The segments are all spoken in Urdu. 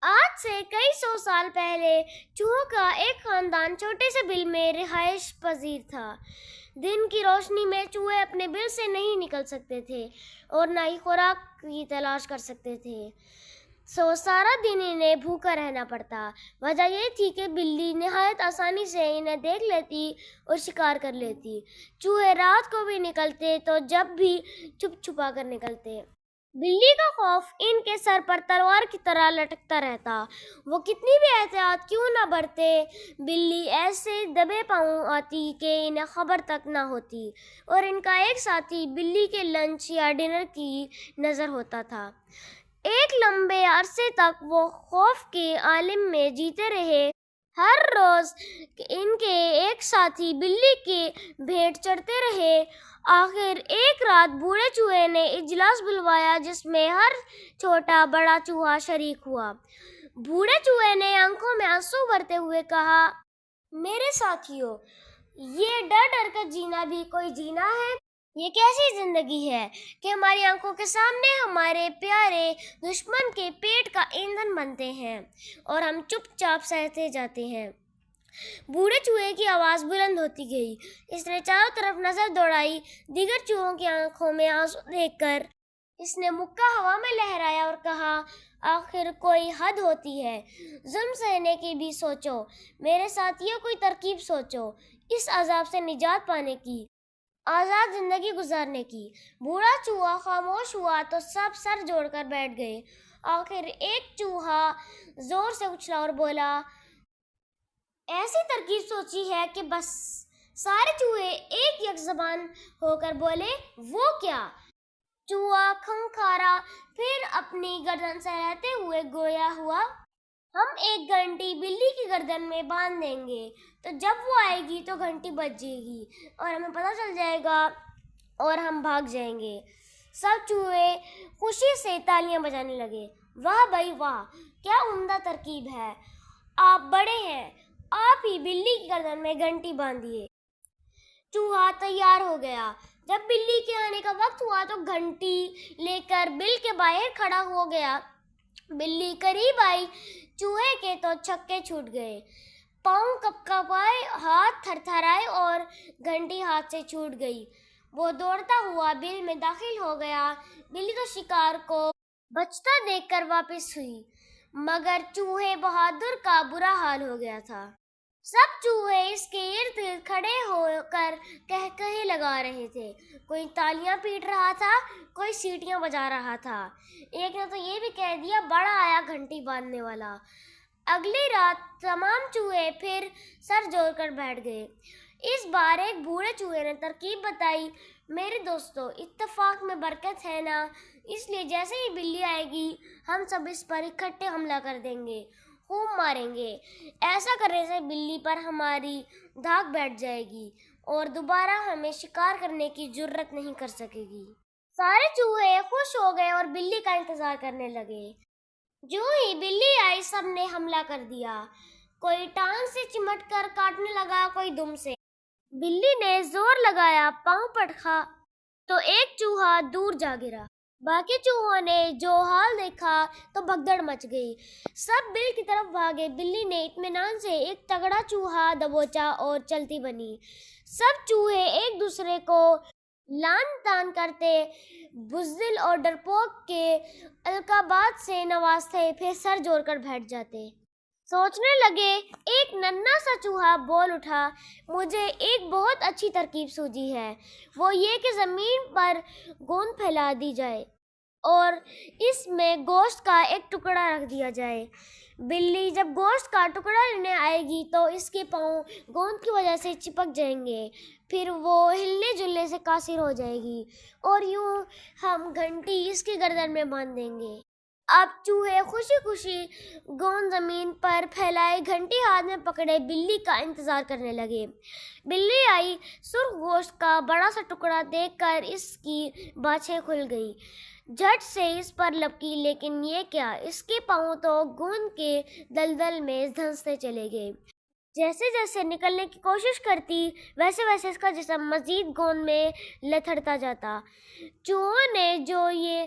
آج سے کئی سو سال پہلے چوہوں کا ایک خاندان چھوٹے سے بل میں رہائش پذیر تھا۔ دن کی روشنی میں چوہے اپنے بل سے نہیں نکل سکتے تھے اور نہ ہی خوراک کی تلاش کر سکتے تھے، سارا دن انہیں بھوکا رہنا پڑتا۔ وجہ یہ تھی کہ بلی نہایت آسانی سے انہیں دیکھ لیتی اور شکار کر لیتی۔ چوہے رات کو بھی نکلتے تو جب بھی چھپ چھپا کر نکلتے۔ بلی کا خوف ان کے سر پر تلوار کی طرح لٹکتا رہتا۔ وہ کتنی بھی احتیاط کیوں نہ برتے، بلی ایسے دبے پاؤں آتی کہ انہیں خبر تک نہ ہوتی، اور ان کا ایک ساتھی بلی کے لنچ یا ڈنر کی نظر ہوتا تھا۔ ایک لمبے عرصے تک وہ خوف کے عالم میں جیتے رہے۔ ہر روز ان کے ایک ساتھی بلی کے بھیٹ چڑھتے رہے۔ آخر ایک رات بوڑھے چوہے نے اجلاس بلوایا جس میں ہر چھوٹا بڑا چوہا شریک ہوا۔ بوڑھے چوہے نے آنکھوں میں آنسو بھرتے ہوئے کہا، میرے ساتھیو، یہ ڈر ڈر کر جینا بھی کوئی جینا ہے؟ یہ کیسی زندگی ہے کہ ہماری آنکھوں کے سامنے ہمارے پیارے دشمن کے پیٹ کا ایندھن بنتے ہیں اور ہم چپ چاپ سہتے جاتے ہیں۔ بوڑھے چوہے کی آواز بلند ہوتی گئی۔ اس نے چاروں طرف نظر دوڑائی۔ دیگر چوہوں کی آنکھوں میں آنسو دیکھ کر اس نے مکہ ہوا میں لہرایا اور کہا، آخر کوئی حد ہوتی ہے، ظلم سہنے کی بھی سوچو۔ میرے ساتھیوں، کوئی ترکیب سوچو اس عذاب سے نجات پانے کی، آزاد زندگی گزارنے کی۔ بوڑھا چوہا خاموش ہوا تو سب سر جوڑ کر بیٹھ گئے۔ آخر ایک چوہا زور سے اچھلا اور بولا، ایسی ترکیب سوچی ہے کہ بس سارے چوہے ایک یک زبان ہو کر بولے، وہ کیا؟ چوہا کھنکھارا، پھر اپنی گردن سہلاتے ہوئے گویا ہوا، ہم ایک گھنٹی بلی کی گردن میں باندھ دیں گے، تو جب وہ آئے گی تو گھنٹی بج جائے گی اور ہمیں پتہ چل جائے گا اور ہم بھاگ جائیں گے۔ سب چوہے خوشی سے تالیاں بجانے لگے۔ واہ بھائی واہ، کیا عمدہ ترکیب ہے، آپ بڑے ہیں، آپ ہی بلی کی گردن میں گھنٹی باندھیے۔ چوہا تیار ہو گیا۔ جب بلی کے آنے کا وقت ہوا تو گھنٹی لے کر بل کے باہر کھڑا ہو گیا۔ بلی قریب آئی، چوہے کے تو چھکے چھوٹ گئے، پاؤں کپ کپائے، ہاتھ تھر تھرائے اور گھنٹی ہاتھ سے چھوٹ گئی۔ وہ دوڑتا ہوا بل میں داخل ہو گیا۔ بلی تو شکار کو بچتا دیکھ کر واپس ہوئی، مگر چوہے بہادر کا برا حال ہو گیا تھا۔ سب چوہے اس کے ارد گرد کھڑے ہو کر قہقہے لگا رہے تھے۔ کوئی تالیاں پیٹ رہا تھا، کوئی سیٹیاں بجا رہا تھا۔ ایک نے تو یہ بھی کہہ دیا، بڑا آیا گھنٹی باندھنے والا۔ اگلی رات تمام چوہے پھر سر جوڑ کر بیٹھ گئے۔ اس بار ایک بوڑھے چوہے نے ترکیب بتائی، میرے دوستو، اتفاق میں برکت ہے نا، اس لیے جیسے ہی بلی آئے گی ہم سب اس پر اکٹھے حملہ کر دیں گے، خوب ماریں گے۔ ایسا کرنے سے بلی پر ہماری دھاک بیٹھ جائے گی اور دوبارہ ہمیں شکار کرنے کی جرأت نہیں کر سکے گی۔ سارے چوہے خوش ہو گئے اور بلی کا انتظار کرنے لگے۔ جو ہی بلی آئی سب نے حملہ کر دیا، کوئی ٹانگ سے چمٹ کر کاٹنے لگا، کوئی دم سے۔ بلی نے زور لگایا، پاؤں پٹکا تو ایک چوہا دور جا گرا۔ باقی چوہوں نے جو حال دیکھا تو بھگدڑ مچ گئی، سب بل کی طرف بھاگے۔ بلی نے اطمینان سے ایک تگڑا چوہا دبوچا اور چلتی بنی۔ سب چوہے ایک دوسرے کو لعن طعن کرتے، بزدل اور ڈرپوک کے القابات سے نوازتے، پھر سر جوڑ کر بیٹھ جاتے۔ سوچنے لگے۔ ایک ننھا سا چوہا بول اٹھا، مجھے ایک بہت اچھی ترکیب سوجھی ہے، وہ یہ کہ زمین پر گوند پھیلا دی جائے اور اس میں گوشت کا ایک ٹکڑا رکھ دیا جائے۔ بلی جب گوشت کا ٹکڑا لینے آئے گی تو اس کے پاؤں گوند کی وجہ سے چپک جائیں گے، پھر وہ ہلنے جلنے سے قاصر ہو جائے گی اور یوں ہم گھنٹی اس کی گردن میں باندھ دیں گے۔ اب چوہے خوشی خوشی گوند زمین پر پھیلائے، گھنٹی ہاتھ میں پکڑے بلی کا انتظار کرنے لگے۔ بلی آئی، سرخ گوشت کا بڑا سا ٹکڑا دیکھ کر اس کی باچھیں کھل گئی، جھٹ سے اس پر لپکی، لیکن یہ کیا، اس کے پاؤں تو گوند کے دلدل میں دھنستے چلے گئے۔ جیسے جیسے نکلنے کی کوشش کرتی ویسے ویسے اس کا جسم مزید گوند میں لتھڑتا جاتا۔ چوہوں نے جو یہ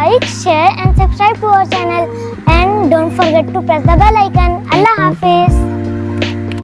Like, share and subscribe to our channel, and don't forget to press the bell icon. Allah Hafiz.